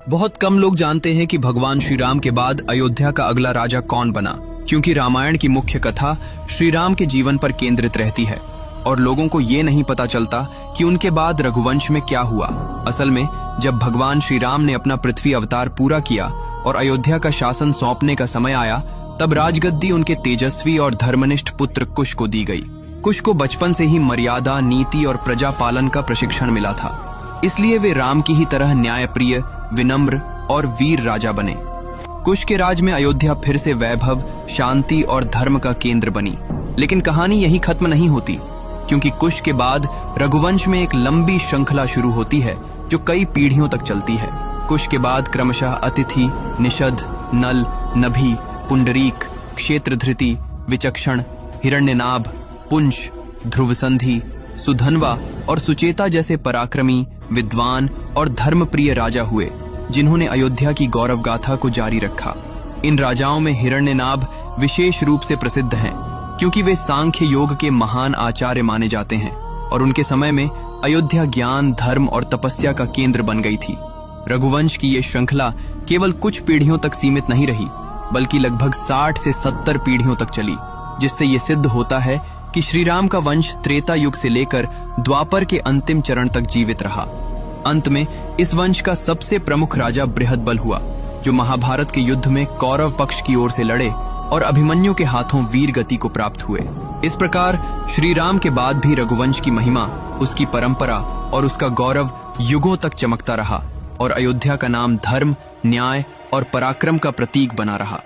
बहुत कम लोग जानते हैं कि भगवान श्री राम के बाद अयोध्या का अगला राजा कौन बना, क्योंकि रामायण की मुख्य कथा श्री राम के जीवन पर केंद्रित रहती है और लोगों को ये नहीं पता चलता कि उनके बाद रघुवंश में क्या हुआ। असल में जब भगवान श्री राम ने अपना पृथ्वी अवतार पूरा किया और अयोध्या का शासन सौंपने का समय आया, तब राजगद्दी उनके तेजस्वी और धर्मनिष्ठ पुत्र कुश को दी गई। कुश को बचपन से ही मर्यादा, नीति और प्रजा पालन का प्रशिक्षण मिला था, इसलिए वे राम की ही तरह न्यायप्रिय, विनम्र और वीर राजा बने। कुश के राज में अयोध्या फिर से वैभव, शांति और धर्म का केंद्र बनी। लेकिन कहानी यही खत्म नहीं होती, क्योंकि कुश के बाद रघुवंश में एक लंबी श्रृंखला शुरू होती है जो कई पीढ़ियों तक चलती है। कुश के बाद क्रमशः अतिथि, निषद, नल, नभि, पुंडरीक, क्षेत्रधृति, विचक्षण, हिरण्यनाभ, पुंश, ध्रुवसंधि, सुधन्वा और सुचेता जैसे पराक्रमी, विद्वान और धर्मप्रिय राजा हुए, जिन्होंने अयोध्या की गौरव गाथा को जारी रखा। इन राजाओं में हिरण्यनाभ विशेष रूप से प्रसिद्ध हैं, क्योंकि वे सांख्य योग के महान आचार्य माने जाते हैं और उनके समय में अयोध्या ज्ञान, धर्म और तपस्या का केंद्र बन गई थी। रघुवंश की ये श्रृंखला केवल कुछ पीढ़ियों तक सीमित नहीं रही, बल्कि लगभग 60 से 70 पीढ़ियों तक चली, जिससे ये सिद्ध होता है कि श्री राम का वंश त्रेता युग से लेकर द्वापर के अंतिम चरण तक जीवित रहा। अंत में इस वंश का सबसे प्रमुख राजा बृहदबल हुआ, जो महाभारत के युद्ध में कौरव पक्ष की ओर से लड़े और अभिमन्यु के हाथों वीर गति को प्राप्त हुए। इस प्रकार श्री राम के बाद भी रघुवंश की महिमा, उसकी परंपरा और उसका गौरव युगों तक चमकता रहा और अयोध्या का नाम धर्म, न्याय और पराक्रम का प्रतीक बना रहा।